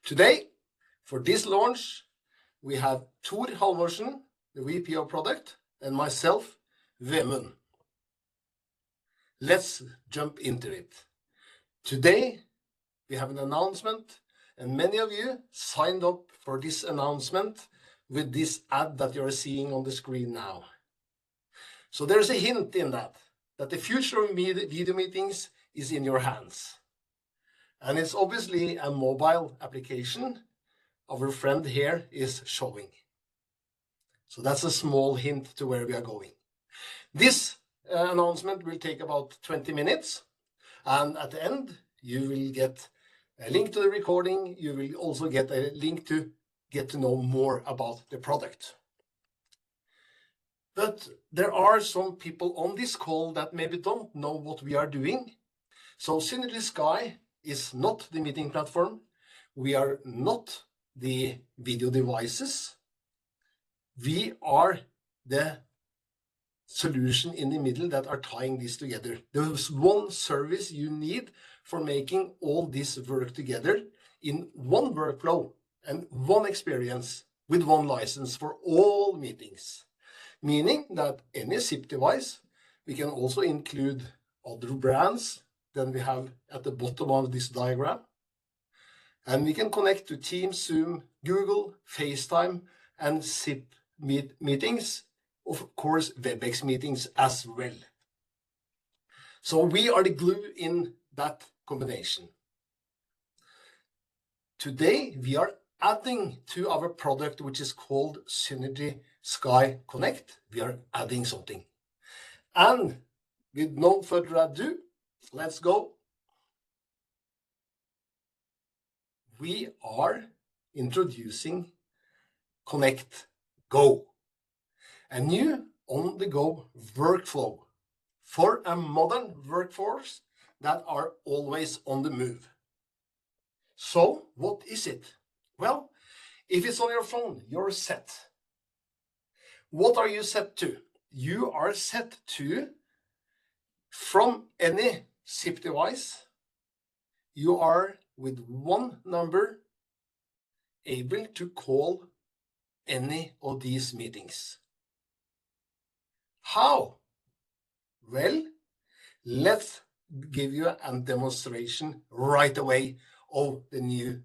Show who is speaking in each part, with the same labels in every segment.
Speaker 1: Today, for this launch, we have Tor Halvorsen, the VP of Product, and myself, Vemund. Let's jump into it. Today, we have an announcement, and many of you signed up for this announcement with this ad that you're seeing on the screen now. So there's a hint in that the future of video meetings is in your hands. And it's obviously a mobile application our friend here is showing. So that's a small hint to where we are going. This announcement will take about 20 minutes. And at the end, you will get a link to the recording. You will also get a link to get to know more about the product. But there are some people on this call that maybe don't know what we are doing. So Synergy Sky is not the meeting platform. We are not the video devices. We are the solution in the middle that are tying this together. There's one service you need for making all this work together in one workflow and one experience with one license for all meetings. Meaning that any SIP device, we can also include other brands than we have at the bottom of this diagram. And we can connect to Teams, Zoom, Google, FaceTime, and SIP meetings, of course, Webex meetings as well. So we are the glue in that combination. Today, we are adding to our product, which is called Synergy Sky Connect. We are adding something. And with no further ado, let's go. We are introducing Connect Go, a new on-the-go workflow for a modern workforce that are always on the move. So what is it? Well, if it's on your phone, you're set. What are you set to? You are set to, from any SIP device, you are with one number able to call any of these meetings. How? Well, let's give you a demonstration right away of the new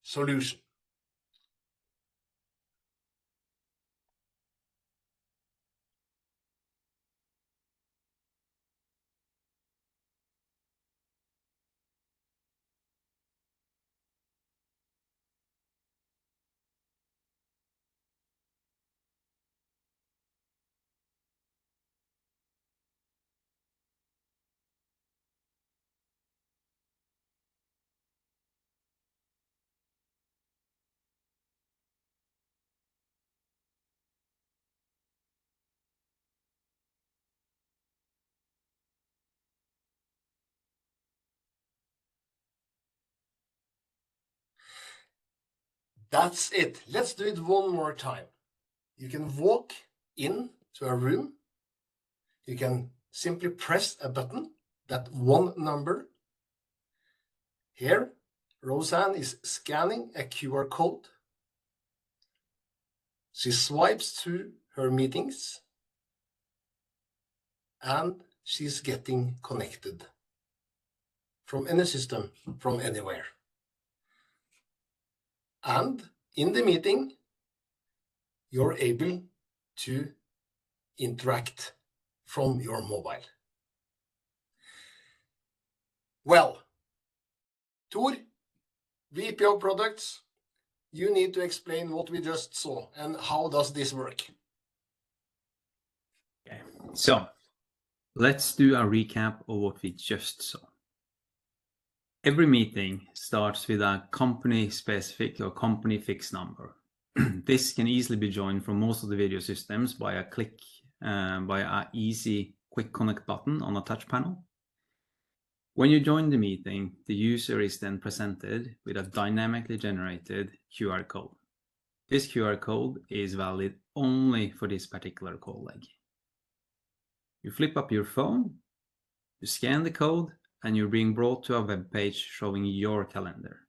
Speaker 1: solution. That's it. Let's do it one more time. You can walk into a room. You can simply press a button, that one number. Here, Roseanne is scanning a QR code. She swipes through her meetings and she's getting connected from any system, from anywhere. And in the meeting, you're able to interact from your mobile. Well, Tor, VP of Products, you need to explain what we just saw and how does this work?
Speaker 2: Okay, so let's do a recap of what we just saw. Every meeting starts with a company specific or company fixed number. This can easily be joined from most of the video systems by a click, by an easy quick connect button on a touch panel. When you join the meeting, the user is then presented with a dynamically generated QR code. This QR code is valid only for this particular call leg. You flip up your phone, you scan the code, and you're being brought to a web page showing your calendar.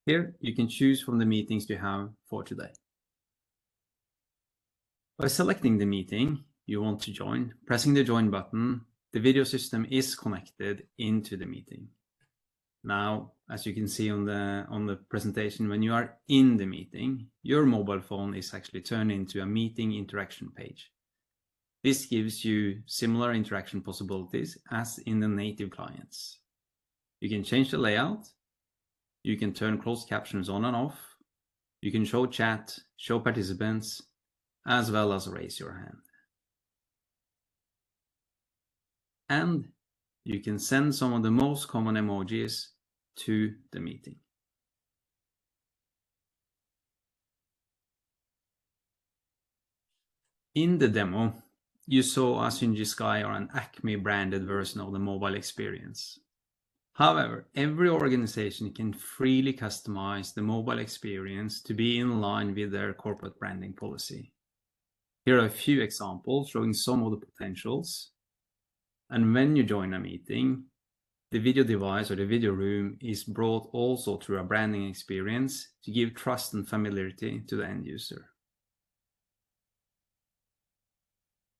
Speaker 2: Here, you can choose from the meetings you have for today. By selecting the meeting you want to join, pressing the join button, the video system is connected into the meeting. Now, as you can see on the presentation, when you are in the meeting, your mobile phone is actually turned into a meeting interaction page. This gives you similar interaction possibilities as in the native clients. You can change the layout, you can turn closed captions on and off, you can show chat, show participants, as well as raise your hand. And you can send some of the most common emojis to the meeting. In the demo, you saw a Synergy Sky or an Acme branded version of the mobile experience. However, every organization can freely customize the mobile experience to be in line with their corporate branding policy. Here are a few examples showing some of the potentials. And when you join a meeting, the video device or the video room is brought also through a branding experience to give trust and familiarity to the end user.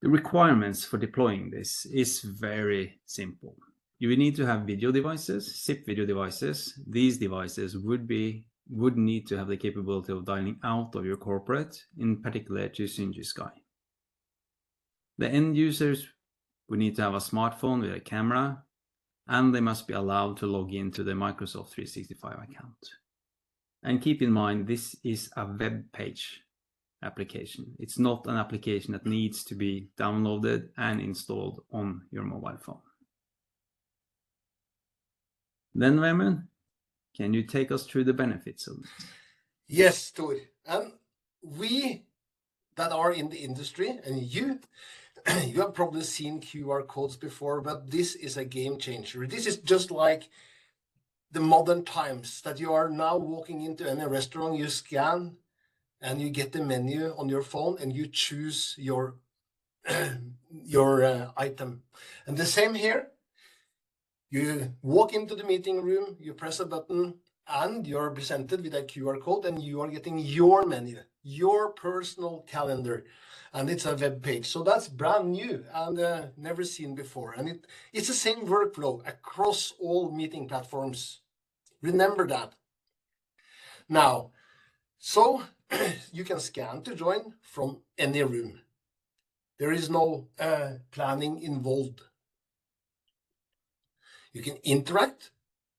Speaker 2: The requirements for deploying this is very simple. You would need to have video devices, SIP video devices. These devices would need to have the capability of dialing out of your corporate, in particular to Synergy Sky. The end users would need to have a smartphone with a camera, and they must be allowed to log into the Microsoft 365 account. And keep in mind, this is a web page application. It's not an application that needs to be downloaded and installed on your mobile phone. Then, Vemund, can you take us through the benefits of this?
Speaker 1: Yes, Tor. We that are in the industry, and you have probably seen QR codes before, but this is a game changer. This is just like the modern times, that you are now walking into any restaurant, you scan and you get the menu on your phone and you choose your item. And the same here. You walk into the meeting room, you press a button, and you're presented with a QR code, and you are getting your menu, your personal calendar, and it's a web page. So that's brand new and never seen before. And it's the same workflow across all meeting platforms. Remember that. Now, so you can scan to join from any room. There is no planning involved. You can interact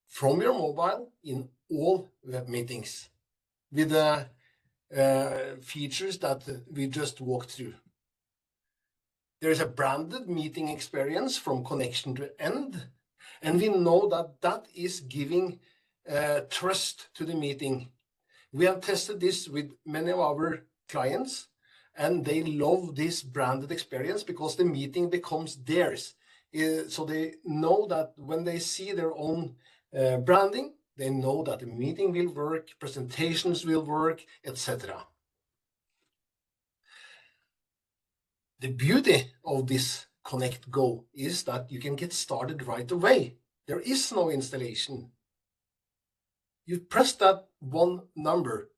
Speaker 1: from your mobile in all web meetings with the features that we just walked through. There is a branded meeting experience from connection to end, and we know that that is giving trust to the meeting. We have tested this with many of our clients, and they love this branded experience because the meeting becomes theirs. So they know that when they see their own branding, they know that the meeting will work, presentations will work, etc. The beauty of this Connect Go is that you can get started right away. There is no installation. You press that one number,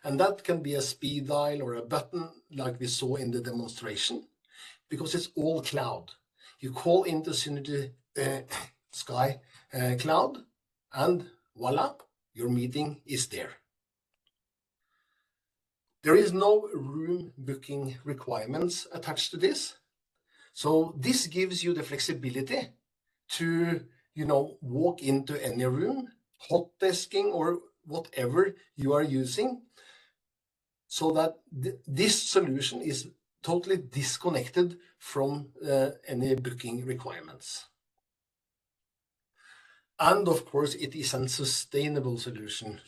Speaker 1: and that can be a speed dial or a button like we saw in the demonstration, because it's all cloud. You call into Synergy Sky Cloud, and voila, your meeting is there. There is no room booking requirements attached to this. So this gives you the flexibility to, walk into any room, hot desking or whatever you are using, so that this solution is totally disconnected from any booking requirements. And of course, it is a sustainable solution.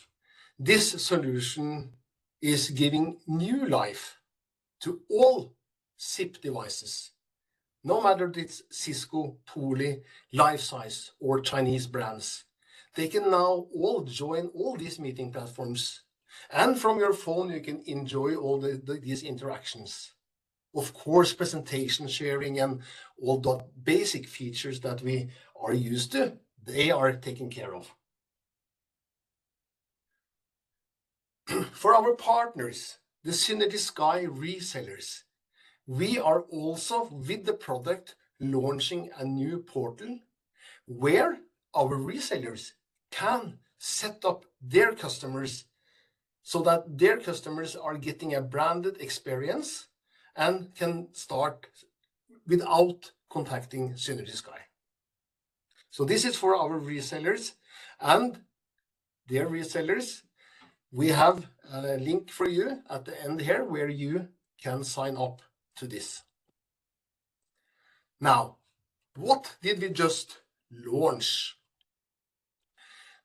Speaker 1: This solution is giving new life to all SIP devices, no matter if it's Cisco, Poly, Lifesize, or Chinese brands. They can now all join all these meeting platforms. And from your phone, you can enjoy all these interactions. Of course, presentation sharing and all the basic features that we are used to, they are taken care of. For our partners, the Synergy Sky resellers, we are also with the product launching a new portal where our resellers can set up their customers so that their customers are getting a branded experience and can start without contacting Synergy Sky. So this is for our resellers, and dear resellers, we have a link for you at the end here where you can sign up to this. Now, what did we just launch?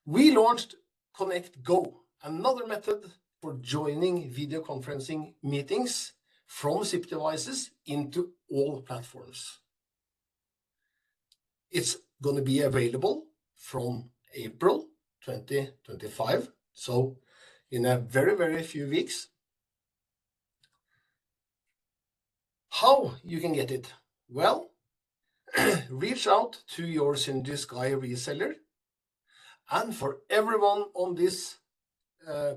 Speaker 1: We launched Connect Go, another method for joining video conferencing meetings from SIP devices into all platforms. It's going to be available from April 2025, so in a very, very few weeks. How you can get it? Well, reach out to your Synergy Sky reseller, and for everyone on this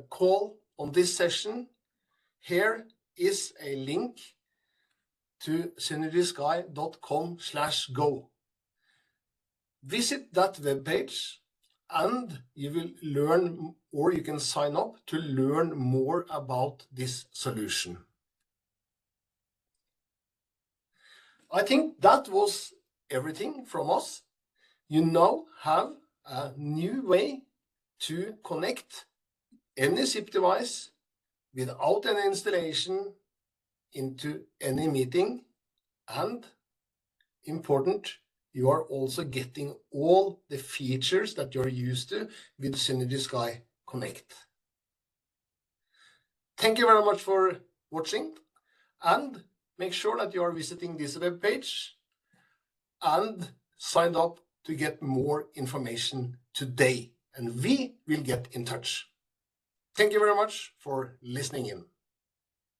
Speaker 1: call, on this session, here is a link to synergysky.com/go. Visit that webpage and you will learn, or you can sign up to learn more about this solution. I think that was everything from us. You now have a new way to connect any SIP device without any installation into any meeting, and important, you are also getting all the features that you're used to with Synergy Sky Connect. Thank you very much for watching, and make sure that you are visiting this web page and signed up to get more information today, and we will get in touch. Thank you very much for listening in.